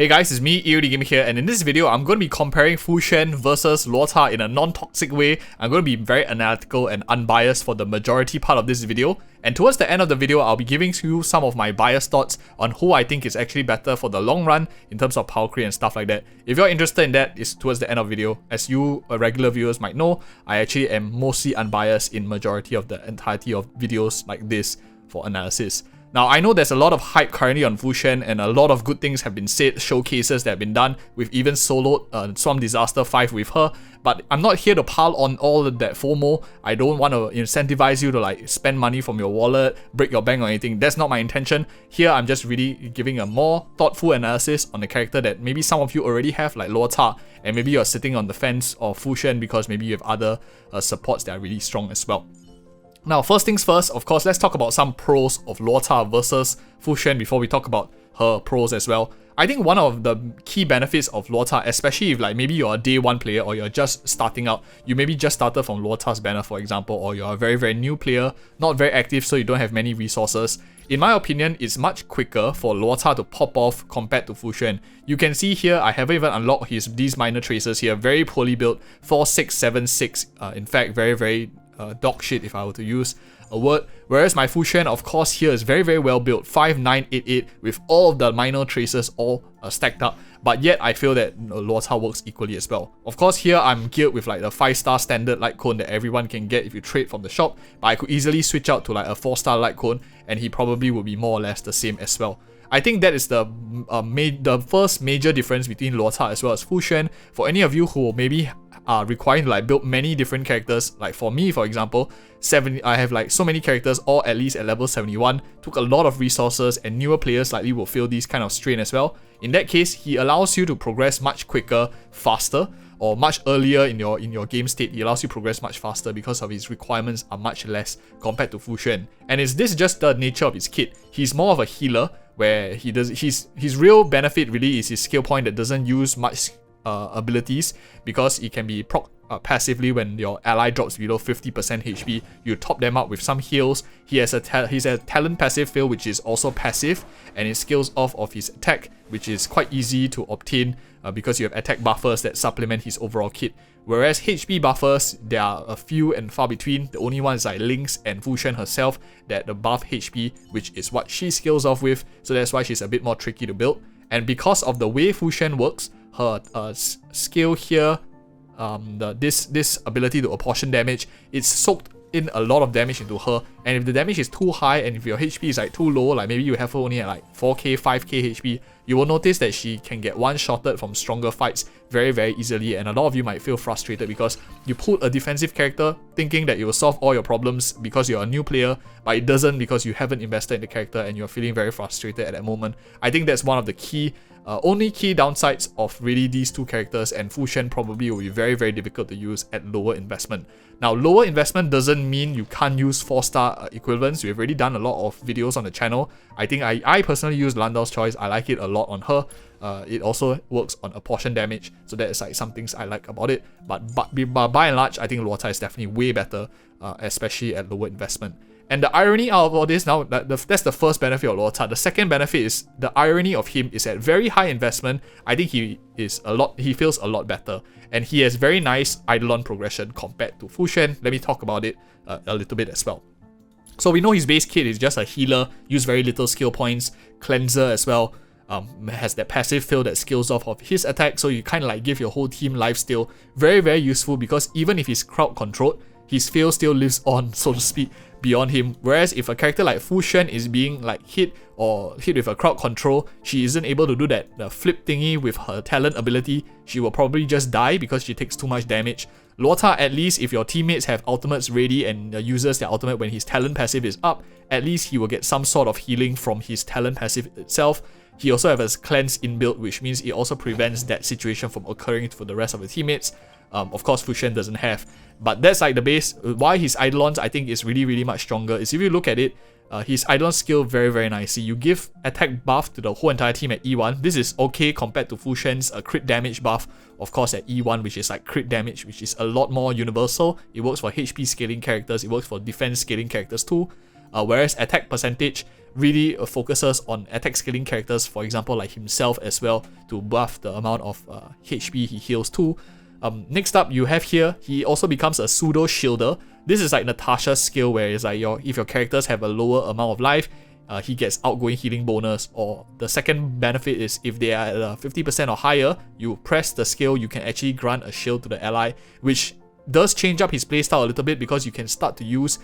Hey guys, it's me, EODGamer here, and in this video, I'm going to be comparing Fuxuan versus Luocha in a non-toxic way. I'm going to be very analytical and unbiased for the majority part of this video. And towards the end of the video, I'll be giving you some of my biased thoughts on who I think is actually better for the long run in terms of power creep and stuff like that. If you're interested in that, it's towards the end of the video. As you regular viewers might know, I actually am mostly unbiased in majority of the entirety of videos like this for analysis. Now, I know there's a lot of hype currently on Fuxuan and a lot of good things have been said, showcases that have been done. We've even soloed Swarm Disaster 5 with her, but I'm not here to pile on all of that FOMO. I don't want to incentivize you to like spend money from your wallet, break your bank or anything. That's not my intention. Here, I'm just really giving a more thoughtful analysis on the character that maybe some of you already have, like Luocha, and maybe you're sitting on the fence of Fuxuan because maybe you have other supports that are really strong as well. Now, first things first, of course, let's talk about some pros of Luocha versus Fuxuan before we talk about her pros as well. I think one of the key benefits of Luocha, especially if like maybe you're a day one player or you're just starting out, you maybe just started from Luocha's banner for example, or you're a very new player, not very active so you don't have many resources. In my opinion, it's much quicker for Luocha to pop off compared to Fuxuan. You can see here, I haven't even unlocked these minor traces here, very poorly built, 4676, in fact very dog shit if I were to use a word, whereas my Fuxuan of course here is very well built, 5988 with all of the minor traces all stacked up, but yet I feel that Luocha works equally as well. Of course here I'm geared with like the 5-star standard light cone that everyone can get if you trade from the shop, but I could easily switch out to like a 4-star light cone and he probably would be more or less the same as well. I think that is the first major difference between Luocha as well as Fuxuan. For any of you who maybe are requiring to like build many different characters, like for me for example, I have like so many characters all at least at level 71, took a lot of resources and newer players likely will feel this kind of strain as well. In that case, he allows you to progress much quicker, faster, or much earlier in your game state. He allows you to progress much faster because of his requirements are much less compared to Fuxuan. And is this just the nature of his kit? He's more of a healer where his real benefit really is his skill point that doesn't use much abilities, because it can be proc passively when your ally drops below 50% HP. You top them up with some heals. He's a talent passive fill which is also passive, and it scales off of his attack, which is quite easy to obtain because you have attack buffers that supplement his overall kit. Whereas HP buffers, there are a few and far between. The only one is like Nickss and Fuxuan herself that buff HP, which is what she scales off with, so that's why she's a bit more tricky to build. And because of the way Fuxuan works, her skill here, this ability to apportion damage, it's soaked in a lot of damage into her, and if the damage is too high and if your HP is like too low, like maybe you have her only at like 4k, 5k HP, you will notice that she can get one-shotted from stronger fights very easily, and a lot of you might feel frustrated because you pulled a defensive character thinking that it will solve all your problems because you're a new player, but it doesn't because you haven't invested in the character and you're feeling very frustrated at that moment. I think that's one of the key only key downsides of really these two characters, and Fuxuan probably will be very difficult to use at lower investment. Now, lower investment doesn't mean you can't use 4-star equivalents. We've already done a lot of videos on the channel. I think I personally use Landau's Choice. I like it a lot on her. It also works on apportion damage, so that is like some things I like about it. But by and large, I think Luocha is definitely way better, especially at lower investment. And the irony out of all this now, that's the first benefit of Luocha. The second benefit is the irony of him is at very high investment. I think he feels a lot better, and he has very nice Eidolon progression compared to Fuxuan. Let me talk about it a little bit as well. So we know his base kit is just a healer, use very little skill points, cleanser as well. Has that passive fill that scales off of his attack, so you kind of like give your whole team lifesteal. Very useful, because even if he's crowd controlled, his fill still lives on, so to speak, beyond him. Whereas if a character like Fuxuan is being like hit with a crowd control, she isn't able to do that flip thingy with her talent ability. She will probably just die because she takes too much damage. Luocha, at least if your teammates have ultimates ready and uses their ultimate when his talent passive is up, at least he will get some sort of healing from his talent passive itself. He also has cleanse inbuilt, which means it also prevents that situation from occurring for the rest of the teammates. Of course, Fuxuan doesn't have, but that's like the base. Why his Eidolons I think is really much stronger is if you look at it, his Eidolon skill very nicely. You give attack buff to the whole entire team at E1. This is okay compared to Fuxuan's crit damage buff, of course, at E1, which is like crit damage, which is a lot more universal. It works for HP scaling characters, it works for defense scaling characters too. whereas attack percentage really focuses on attack scaling characters, for example like himself as well, to buff the amount of HP he heals too. Next up you have here, he also becomes a pseudo shielder. This is like Natasha's skill, where it's like if your characters have a lower amount of life, he gets outgoing healing bonus. Or the second benefit is if they are at 50% or higher, you press the skill, you can actually grant a shield to the ally, which does change up his playstyle a little bit, because you can start to use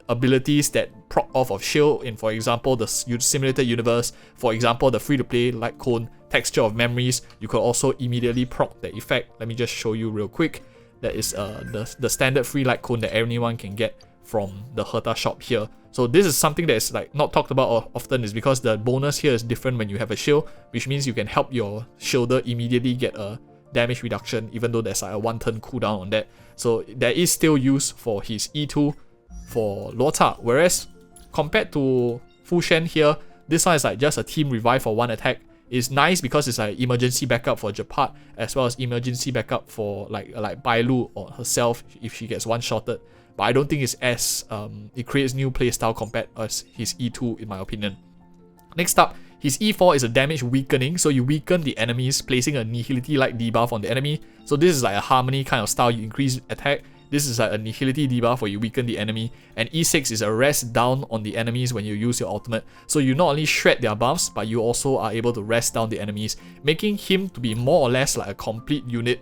abilities that proc off of shield in, for example, the simulated universe. For example, the free-to-play light cone, texture of memories, you could also immediately proc the effect. Let me just show you real quick. That is the standard free light cone that anyone can get from the Herta shop here. So this is something that is like not talked about often, is because the bonus here is different when you have a shield, which means you can help your shielder immediately get a damage reduction, even though there's like a 1 turn cooldown on that. So there is still use for his E2 for Luocha, whereas compared to Fuxuan here, this one is like just a team revive for 1 attack. It's nice because it's like emergency backup for Jett, as well as emergency backup for like Bailu or herself if she gets one-shotted. But I don't think it's as it creates new playstyle compared as his E2 in my opinion. Next up, his E4 is a damage weakening, so you weaken the enemies, placing a nihility-like debuff on the enemy. So this is like a harmony kind of style, you increase attack. This is like a nihility debuff where you weaken the enemy. And E6 is a rest down on the enemies when you use your ultimate. So you not only shred their buffs, but you also are able to rest down the enemies, making him to be more or less like a complete unit,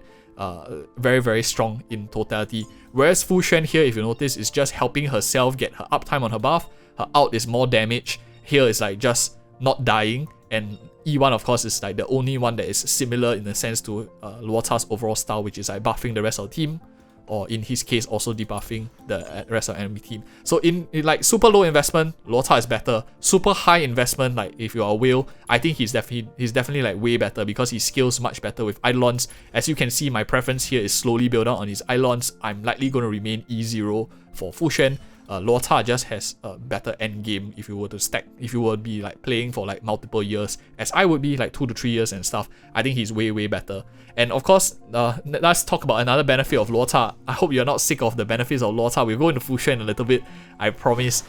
very, very strong in totality. Whereas Fuxuan here, if you notice, is just helping herself get her uptime on her buff. Her out is more damage. Here is like just not dying, and E1 of course is like the only one that is similar in the sense to Luocha's overall style, which is like buffing the rest of the team, or in his case also debuffing the rest of the enemy team. So in like super low investment, Luocha is better. Super high investment, like if you are a whale, I think he's definitely like way better, because he scales much better with Eidolons. As you can see, my preference here is slowly build out on his Eidolons. I'm likely going to remain E0 for Fuxuan. Luocha just has a better end game if you were to stack, if you were to be like playing for like multiple years, as I would be like 2 to 3 years and stuff. I think he's way, way better. And of course, let's talk about another benefit of Luocha. I hope you're not sick of the benefits of Luocha. We'll go into Fuxuan a little bit, I promise.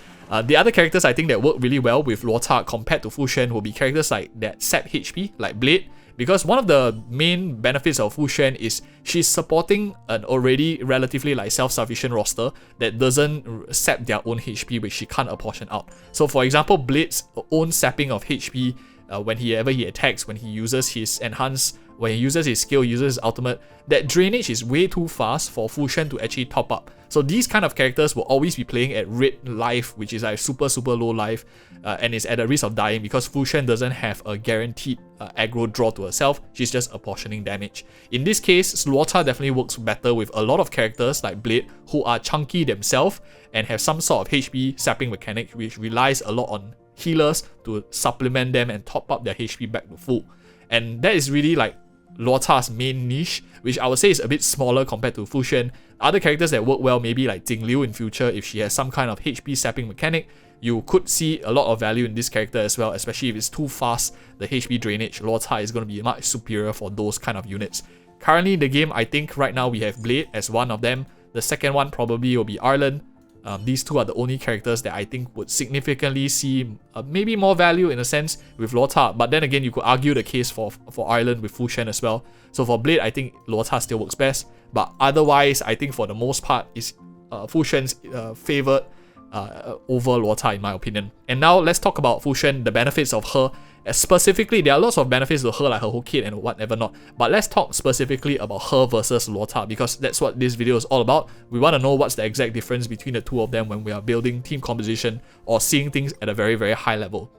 The other characters I think that work really well with Luocha compared to Fuxuan will be characters like that sap HP, like Blade. Because one of the main benefits of Fuxuan is she's supporting an already relatively like self-sufficient roster that doesn't sap their own HP, which she can't apportion out. So for example, Blade's own sapping of HP whenever he attacks, when he uses his enhance, when he uses his skill, uses his ultimate, that drainage is way too fast for Fuxuan to actually top up. So these kind of characters will always be playing at red life, which is like super, super low life, and is at a risk of dying, because Fuxuan doesn't have a guaranteed aggro draw to herself. She's just apportioning damage. In this case, Luocha definitely works better with a lot of characters like Blade, who are chunky themselves and have some sort of HP sapping mechanic, which relies a lot on healers to supplement them and top up their HP back to full. And that is really like Luocha's main niche, which I would say is a bit smaller compared to Fuxuan. Other characters that work well, maybe like Jingliu in future, if she has some kind of HP sapping mechanic, you could see a lot of value in this character as well, especially if it's too fast, the HP drainage. Luocha is going to be much superior for those kind of units. Currently in the game, I think right now we have Blade as one of them. The second one probably will be Arlen. These two are the only characters that I think would significantly see maybe more value in a sense with Luocha. But then again, you could argue the case for Arlen with Fuxuan as well. So for Blade, I think Luocha still works best. But otherwise, I think for the most part, is Fuxuan's favored over Luocha in my opinion. And now let's talk about Fuxuan, the benefits of her. Specifically, there are lots of benefits to her, like her whole kit and whatever not. But let's talk specifically about her versus Luocha, because that's what this video is all about. We want to know what's the exact difference between the two of them when we are building team composition or seeing things at a very, very high level.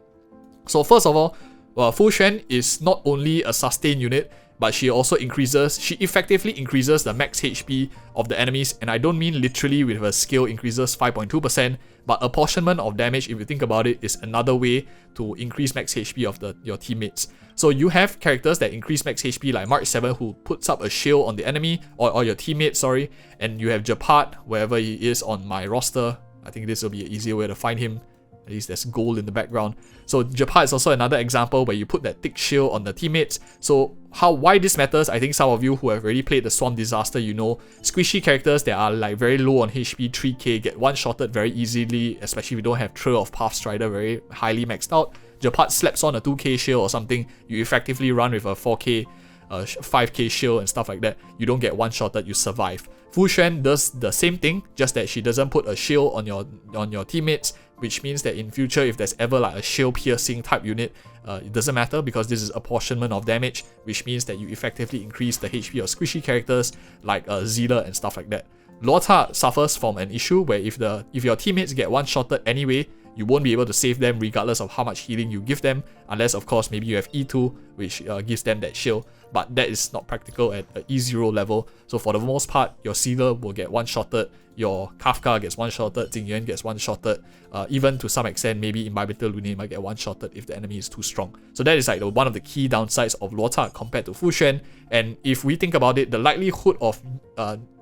So first of all, Fuxuan is not only a sustain unit, but she effectively increases the max HP of the enemies, and I don't mean literally with her skill increases 5.2%, but apportionment of damage, if you think about it, is another way to increase max HP of your teammates. So you have characters that increase max HP like Mark 7, who puts up a shield on the enemy, or your teammate, sorry, and you have Jett, wherever he is on my roster. I think this will be an easier way to find him. At least there's gold in the background. So Jett is also another example where you put that thick shield on the teammates. So why this matters, I think some of you who have already played the Swamp Disaster, you know, squishy characters that are like very low on HP, 3k, get one-shotted very easily, especially if you don't have Trail of Pathstrider very highly maxed out. Jett slaps on a 2k shield or something, you effectively run with a 4k, 5k shield and stuff like that. You don't get one-shotted, you survive. Fuxuan does the same thing, just that she doesn't put a shield on your teammates, which means that in future, if there's ever like a shield piercing type unit, it doesn't matter because this is apportionment of damage, which means that you effectively increase the HP of squishy characters like Zidstar and stuff like that. Luocha suffers from an issue where if your teammates get one-shotted anyway, you won't be able to save them regardless of how much healing you give them, unless of course maybe you have E2, which gives them that shield, but that is not practical at a E0 level. So for the most part, your Sealer will get one-shotted, your Kafka gets one-shotted, Jingyuan gets one-shotted, even to some extent maybe Imbibitor Lune might get one-shotted if the enemy is too strong. So that is like one of the key downsides of Luocha compared to Fuxuan. And if we think about it, the likelihood of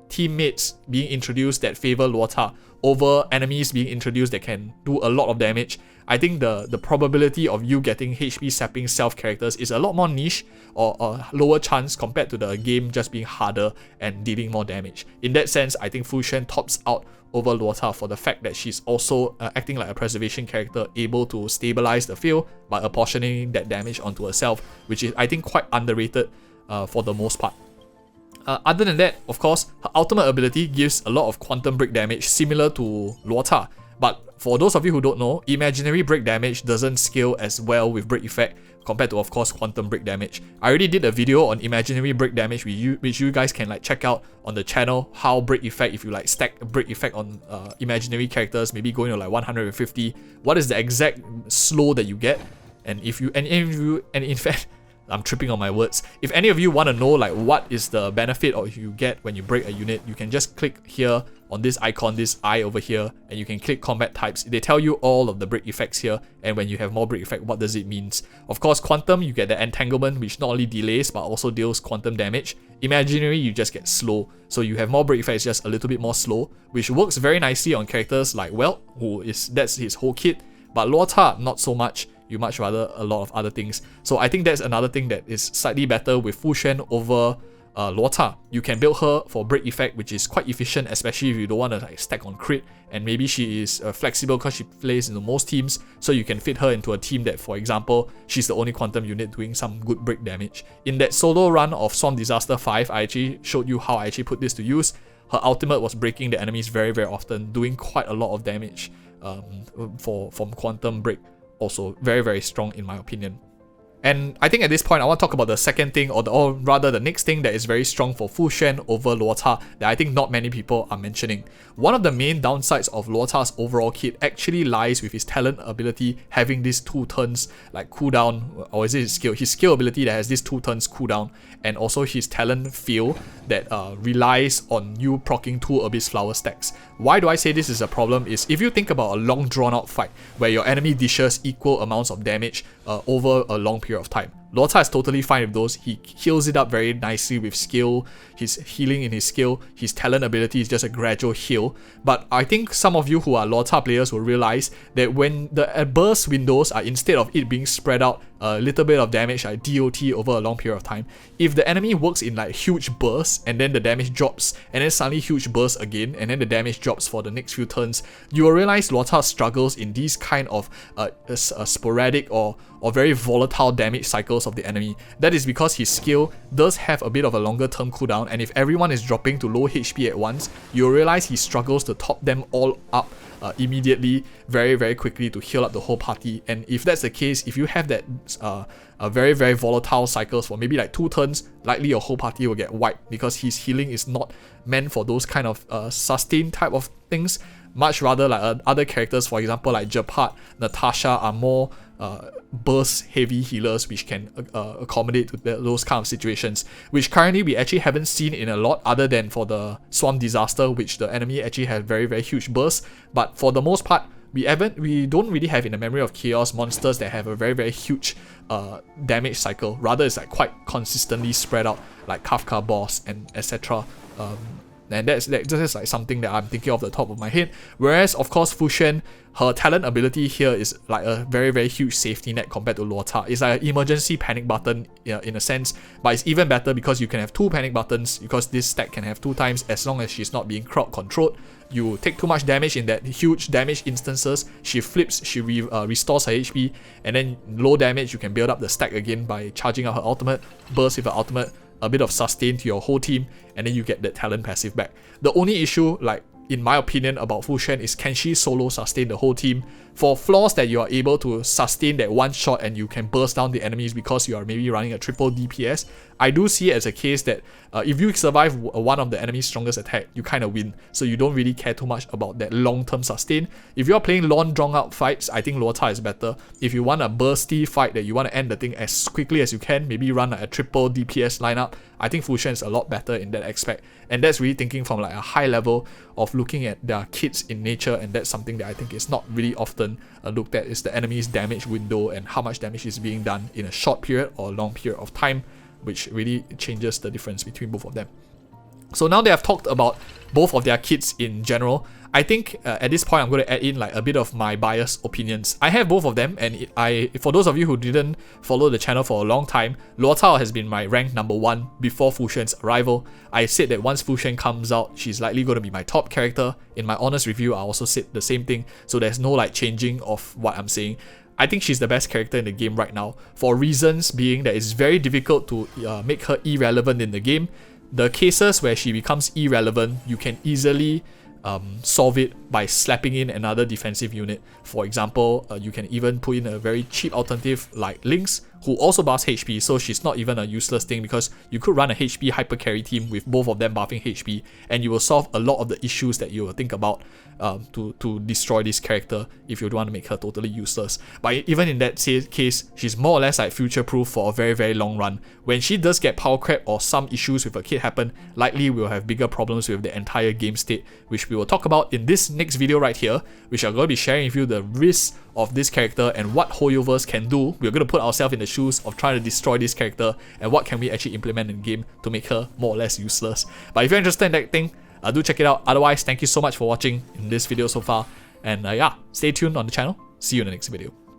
teammates being introduced that favor Luocha over enemies being introduced that can do a lot of damage, I think the probability of you getting HP sapping self characters is a lot more niche or a lower chance compared to the game just being harder and dealing more damage. In that sense, I think Fuxuan tops out over Luocha for the fact that she's also acting like a preservation character, able to stabilize the field by apportioning that damage onto herself, which is I think quite underrated for the most part. Other than that, of course, her ultimate ability gives a lot of quantum break damage similar to Luocha. But for those of you who don't know, imaginary break damage doesn't scale as well with break effect compared to, of course, quantum break damage. I already did a video on imaginary break damage which you guys can like check out on the channel, how break effect, if you like stack break effect on imaginary characters, maybe going to like 150, what is the exact slow that you get, and in fact, I'm tripping on my words. If any of you want to know like what is the benefit or you get when you break a unit, you can just click here on this icon, this eye over here, and you can click combat types. They tell you all of the break effects here, and when you have more break effect, what does it mean? Of course, quantum, you get the entanglement, which not only delays but also deals quantum damage. Imaginary, you just get slow, so you have more break effects, just a little bit more slow, which works very nicely on characters like Welt, that's his whole kit, but Luocha, not so much. You much rather a lot of other things. So I think that's another thing that is slightly better with Fuxuan over Luocha. You can build her for break effect, which is quite efficient, especially if you don't want to like stack on crit, and maybe she is flexible because she plays into most teams, so you can fit her into a team that, for example, she's the only quantum unit doing some good break damage. In that solo run of Swamp Disaster 5, I actually showed you how I actually put this to use. Her ultimate was breaking the enemies very, very often, doing quite a lot of damage from quantum break. Also very, very strong in my opinion. And I think at this point I want to talk about the second thing, or rather the next thing that is very strong for Fuxuan over Luocha that I think not many people are mentioning. One of the main downsides of Luocha's overall kit actually lies with his talent ability having these 2 turns like cooldown, or is it his skill? His skill ability that has these 2 turns cooldown, and also his talent feel that relies on you proccing 2 Abyss Flower stacks. Why do I say this is a problem is if you think about a long drawn out fight where your enemy dishes equal amounts of damage over a long period of time. Luocha is totally fine with those. He heals it up very nicely with skill, his healing in his skill, his talent ability is just a gradual heal. But I think some of you who are Luocha players will realize that when the burst windows are, instead of it being spread out a little bit of damage like DOT over a long period of time, if the enemy works in like huge bursts and then the damage drops and then suddenly huge bursts again and then the damage drops for the next few turns, you will realize Luocha struggles in these kind of sporadic or very volatile damage cycles of the enemy. That is because his skill does have a bit of a longer term cooldown, and if everyone is dropping to low HP at once, you'll realize he struggles to top them all up immediately, very, very quickly to heal up the whole party. And if that's the case, if you have that very, very volatile cycles for maybe like 2 turns, likely your whole party will get wiped because his healing is not meant for those kind of sustained type of things. Much rather like other characters, for example like Jett, Natasha, are more burst heavy healers which can accommodate to those kind of situations, which currently we actually haven't seen in a lot other than for the Swamp Disaster, which the enemy actually has very, very huge bursts. But for the most part, we don't really have in the Memory of Chaos monsters that have a very, very huge damage cycle. Rather it's like quite consistently spread out like Kafka boss and etc. And that's just like something that I'm thinking off the top of my head. Whereas, of course, Fuxuan, her talent ability here is like a very, very huge safety net compared to Luocha. It's like an emergency panic button in a sense, but it's even better because you can have 2 panic buttons, because this stack can have 2 times as long as she's not being crowd controlled. You take too much damage in that huge damage instances, she flips, she restores her HP, and then low damage, you can build up the stack again by charging out her ultimate, burst with her ultimate, a bit of sustain to your whole team, and then you get that talent passive back. The only issue, like in my opinion, about Fuxuan is, can she solo sustain the whole team? For flaws that you are able to sustain that one shot and you can burst down the enemies because you are maybe running a triple DPS, I do see it as a case that if you survive one of the enemy's strongest attack, you kind of win. So you don't really care too much about that long-term sustain. If you're playing long, drawn-out fights, I think Luocha is better. If you want a bursty fight that you want to end the thing as quickly as you can, maybe run a triple DPS lineup, I think Fuxuan is a lot better in that aspect. And that's really thinking from like a high level of looking at their kits in nature, and that's something that I think is not really often looked at, is the enemy's damage window and how much damage is being done in a short period or a long period of time, which really changes the difference between both of them. So now that I've talked about both of their kits in general, I think at this point I'm going to add in like a bit of my biased opinions. I have both of them, and for those of you who didn't follow the channel for a long time, Luocha has been my rank number 1 before Fuxuan's arrival. I said that once Fuxuan comes out, she's likely going to be my top character. In my honest review, I also said the same thing, so there's no like changing of what I'm saying. I think she's the best character in the game right now, for reasons being that it's very difficult to make her irrelevant in the game. The cases where she becomes irrelevant, you can easily solve it by slapping in another defensive unit. For example, you can even put in a very cheap alternative like Nickss, who also buffs HP, so she's not even a useless thing, because you could run a HP hyper carry team with both of them buffing HP, and you will solve a lot of the issues that you will think about to destroy this character if you don't want to make her totally useless. But even in that case, she's more or less like future proof for a very, very long run. When she does get power creep or some issues with her kit happen, likely we'll have bigger problems with the entire game state, which we will talk about in this next video right here, which I'm going to be sharing with you the risks of this character and what Hoyoverse can do. We're going to put ourselves in the shoes of trying to destroy this character, and what can we actually implement in game to make her more or less useless. But if you're interested in that thing, do check it out. Otherwise, thank you so much for watching in this video so far, and yeah, stay tuned on the channel. See you in the next video.